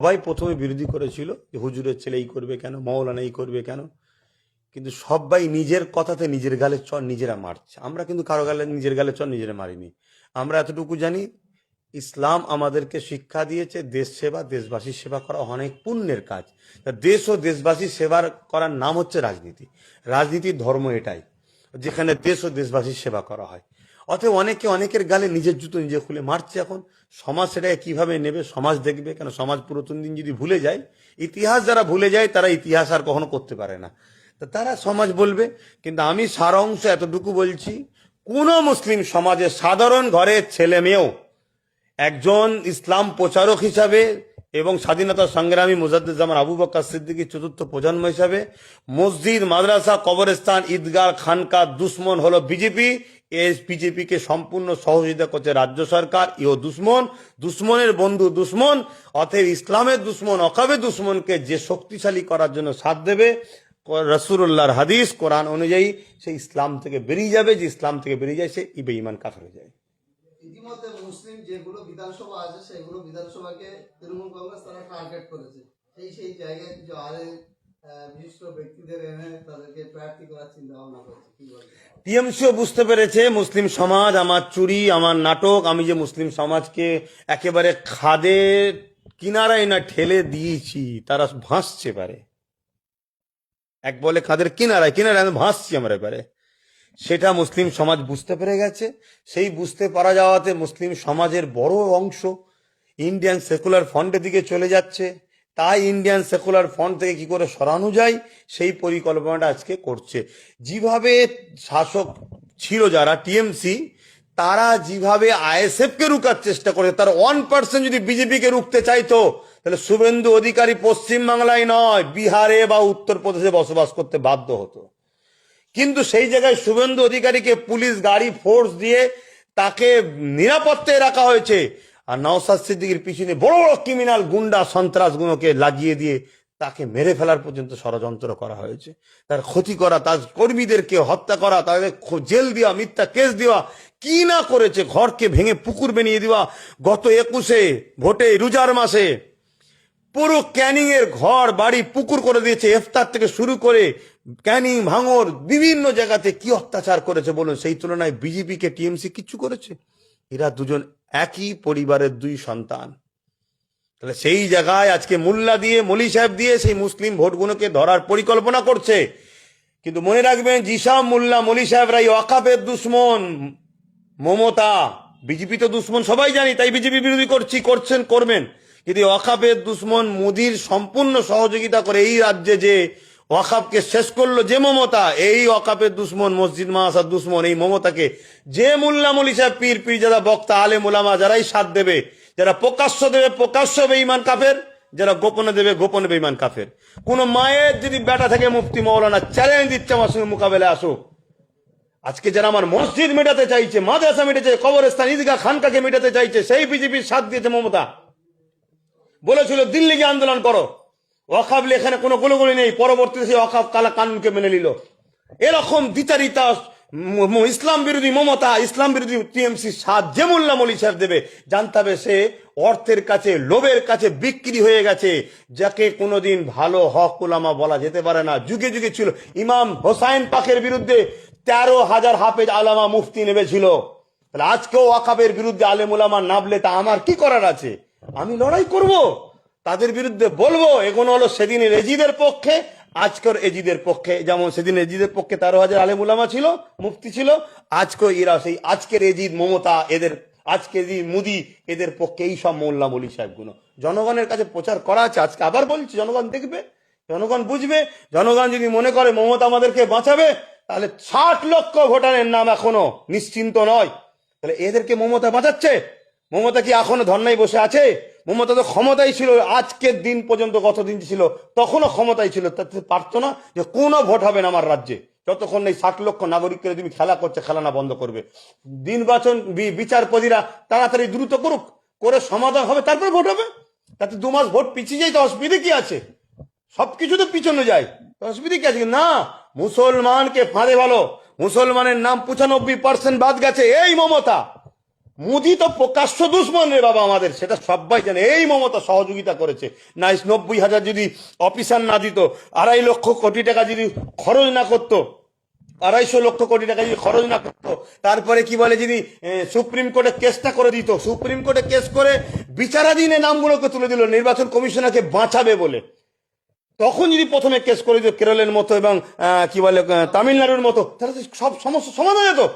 সবাই প্রথমে বিরোধী করেছিল যে হুজুরের ছেলে এই করবে কেন, মাওলানা এই করবে কেন, কিন্তু সবাই নিজের কথাতে নিজের গালে চর নিজেরা মারছে। আমরা কিন্তু কারো গালে নিজের গালে চর নিজেরা মারিনি। আমরা এতটুকু জানি, ইসলাম আমাদেরকে শিক্ষা দিয়েছে দেশ সেবা, দেশবাসীর সেবা করা অনেক পুণ্যের কাজ। তা দেশ ও দেশবাসীর সেবার করার নাম হচ্ছে রাজনীতি। রাজনীতির ধর্ম এটাই, যেখানে দেশ ও দেশবাসীর সেবা করা হয়। অতএব অনেকে অনেকের গালে নিজের জুতো নিজে খুলে মারছে। এখন সমাজ সেটাকে কিভাবে নেবে, সমাজ দেখবে কেন? সমাজ পুরাতন দিন যদি ভুলে যায়, ইতিহাস যারা ভুলে যায় তারা ইতিহাস আর কখনো করতে পারে না। তা তারা সমাজ বলবে। কিন্তু আমি সারা অংশ এতটুকু বলছি, কোন মুসলিম সমাজের সাধারণ ঘরের ছেলে মেয়েও একজন ইসলাম প্রচারক হিসাবে এবং স্বাধীনতা সংগ্রামী মুজাদ্দেদ আবু বকর সিদ্দিকীর চতুর্থ প্রজন্ম হিসাবে মসজিদ, মাদ্রাসা, কবরস্থান, ঈদগাহ, খানকা দুশ্মন হলো বিজেপি। এই বিজেপিকে সম্পূর্ণ সহযোগিতা করছে রাজ্য সরকার। ইও দুশ্মন, দুশ্মনের বন্ধু দুশ্মন। অতএব ইসলামের দুশ্মন, অকাবের দুশ্মনকে যে শক্তিশালী করার জন্য সাথ দেবে, রাসূলুল্লাহর হাদিস কোরআন অনুযায়ী সে ইসলাম থেকে বেরিয়ে যাবে। যে ইসলাম থেকে বেরিয়ে যায় সে বেঈমান কাফের হয়ে যায়। ইতিমধ্যে মুসলিম যেগুলো বিধানসভা আছে সেগুলো বিধানসভাকে তৃণমূল কংগ্রেস তারা টার্গেট করেছে। সেই জায়গায় কিছু বিশিষ্ট ব্যক্তিদের এনে তাদেরকে প্রার্থী করার চিন্তা ভাবনা করছে। কি বলবেন? টিএমসিও বুঝতে পেরেছে মুসলিম সমাজ আমার চুরি, আমার নাটক, আমি যে মুসলিম সমাজকে একেবারে খাদে কিনারায় না ঠেলে দিয়েছি, তারা ভাসছে পারে। এক বলে খাদের কিনারায় কিনারায় আমি ভাসছি আমার এবারে, সেটা মুসলিম সমাজ বুঝতে পেরে গেছে। সেই বুঝতে পারা যাওয়াতে মুসলিম সমাজের বড় অংশ ইন্ডিয়ান সেকুলার ফ্রন্টের দিকে চলে যাচ্ছে। তাই ইন্ডিয়ান সেকুলার ফ্রন্ট থেকে কি করে সরানো যায় সেই পরিকল্পনাটা আজকে করছে। যেভাবে শাসক ছিল যারা টিএমসি, তারা যেভাবে আইএসএফ কে রুখার চেষ্টা করে, তার 1% যদি বিজেপিকে রুখতে চাইতো তাহলে শুভেন্দু অধিকারী পশ্চিম বাংলায় নয় বিহারে বা উত্তরপ্রদেশে বসবাস করতে বাধ্য হতো। কিন্তু সেই জায়গায় শুভেন্দু অধিকারীকে পুলিশ গাড়ি ফোর্স দিয়ে তাকে নিরাপত্তায় রাখা হয়েছে। আর নওশাদ সিদ্দিকীর পিছনে বড় বড় ক্রিমিনাল গুন্ডা সন্ত্রাসগুলোকে লাগিয়ে দিয়ে তাকে মেরে ফেলার পর্যন্ত ষড়যন্ত্র করা হয়েছে। তার ক্ষতি করা, তার কর্মীদেরকে হত্যা করা, তাদের জেল দেওয়া, মিথ্যা কেস দেওয়া, কি না করেছে, ঘরকে ভেঙে পুকুর বানিয়ে দেওয়া। গত 21 ভোটে রোজার মাসে পুরো ক্যানিং এর ঘর বাড়ি পুকুর করে দিয়েছে। ইফতার থেকে শুরু করে ক্যানিং, ভাঙর বিভিন্ন জায়গাতে কি অত্যাচার করেছে বলুন। সেই তুলনায় বিজেপি কে টিএমসি কিচ্ছু করেছে? এরা দুজন একই পরিবারের দুই সন্তান। তাহলে সেই জায়গায় আজকে মোল্লা দিয়ে, মলি সাহেব দিয়ে সেই মুসলিম ভোটগুলোকে ধরার পরিকল্পনা করছে। কিন্তু মনে রাখবেন, জিসাম, মোল্লা, মলি সাহেবরাই ওয়াকাফের দুশ্মন। মমতা বিজেপি তো দুশ্মন সবাই জানি, তাই বিজেপি বিরোধী করছেন, করবেন। কিন্তু ওয়াকাফের দুশ্মন মোদির সম্পূর্ণ সহযোগিতা করে এই রাজ্যে যে ওয়াকাফকে শেষ করলো যে মমতা, এই ওয়াকাফের দুশ্মন, মসজিদ মাদ্রাসার দুশ্মন এই মমতাকে যে মোল্লা, মলি সাহেব, পীর, পীরজাদা, বক্তা, আলেম, ওলামা যারাই সাথ দেবে, যারা প্রকাশ্য দেবে প্রকাশ্য বেঈমান কাফের, যারা গোপনে দেবে গোপনে বেঈমান কাফের। কোন মায়ের যদি বেটা থেকে মুফতি মাওলানা চ্যালেঞ্জ দিচ্ছে আমার সঙ্গে মোকাবেলায় আসুক। আজকে যারা আমার মসজিদ মেটাতে চাইছে, মাদ্রাসা মেটাতে, কবরস্থান, ঈদগাহ, খানকাকে মেটাতে চাইছে, সেই বিজেপির সাথ দিয়েছে মমতা। বলেছিল দিল্লি গিয়ে আন্দোলন করো, ওয়াকাফ এখানে কোনো গোলগুলি নেই। পরবর্তীতে সেই ওয়াকাফ কালা কানুনকে মেনে নিল। এরকম দ্বিতারিতা ইসলাম বিরোধী মমতা, ইসলাম বিরোধী টিএমসি সাথ যে মোল্লা মলি সাহেব দেবে, জানতে হবে সে অর্থের কাছে, লোভের কাছে বিক্রি হয়ে গেছে, যাকে কোনোদিন ভালো হক উলামা বলা যেতে পারে না। যুগে যুগে ছিল। ইমাম হোসাইন পাকের বিরুদ্ধে 13,000 হাফেজ আলামা মুফতি নেমেছিল। তাহলে আজকেও ওয়াকাফের বিরুদ্ধে আলেম উলামা নামলে তা আমার কি করার আছে? আমি লড়াই করব, তাদের বিরুদ্ধে বলবো। এগুলো হলো সেদিনের এজিদের পক্ষে, আজকের এজিদের পক্ষে। যেমন সেদিন এজিদের পক্ষে 13,000 আলেম উলামা ছিল, মুফতি ছিল, আজকেও এরা সেই আজকের এজিদ মমতা, এদের আজকে মোদি, এদের পক্ষে এই সব মোল্লা মলি সাহেবগুলো জনগণের কাছে প্রচার করা আছে। আজকে আবার বলছি, জনগণ দেখবে, জনগণ বুঝবে। জনগণ যদি মনে করে মমতা আমাদেরকে বাঁচাবে, তাহলে 60 লক্ষ ভোটারের নাম এখনো নিশ্চিন্ত নয়। তাহলে এদেরকে মমতা বাঁচাচ্ছে? মমতা কি এখনো ধর্নায় বসে আছে? মমতা তো ক্ষমতায় ছিল আজকের দিন পর্যন্ত, গতদিন ছিল তখনও ক্ষমতায় ছিল, তাতে পারতো না যে কোনো ভোট হবে না আমার রাজ্যে যতক্ষণ এই 60 লক্ষ নাগরিককে তুমি খেলা করছে, খেলা না বন্ধ করবে। নির্বাচন বিচারপতিরা তাড়াতাড়ি দ্রুত করুক, করে সমাধান হবে, তারপর ভোট হবে। তাতে 2 মাস ভোট পিছিয়ে যায় তো অসুবিধা কি আছে? সবকিছু তো পিছনে যায়, অসুবিধা কি আছে? না, মুসলমানকে ফাঁদে ভালো, মুসলমানের নাম 95% বাদ গেছে এই মমতা। মোদি তো প্রকাশ্য দুশ্মন রে বাবা আমাদের, সেটা সবাই জানে। এই মমতা সহযোগিতা করেছে, না 90,000 যদি অফিসার না দিত, 2.5 লক্ষ কোটি টাকা যদি খরচ না করতো, 250 লক্ষ কোটি টাকা যদি খরচ না করতো, তারপরে কি বলে যদি সুপ্রিম কোর্টে কেসটা করে দিত, সুপ্রিম কোর্টে কেস করে বিচারাধীনে নামগুলোকে তুলে দিল নির্বাচন কমিশনারকে বাঁচাবে বলে, তখন যদি প্রথমে কেস করে দিত কেরলের মতো এবং কি বলে তামিলনাড়ুর মতো, তাহলে তো সব সমস্যা সমাধান হতো।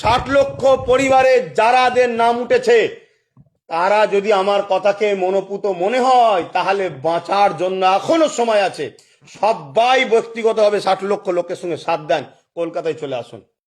60 লক্ষ পরিবারে যারাদের নাম উঠেছে, তারা যদি আমার কথাকে মনোপুত মনে হয়, তাহলে বাঁচার জন্য এখনো সময় আছে। সবাই ব্যক্তিগতভাবে 60 লক্ষ লোকের সঙ্গে সাথ দেন, কলকাতায় চলে আসুন।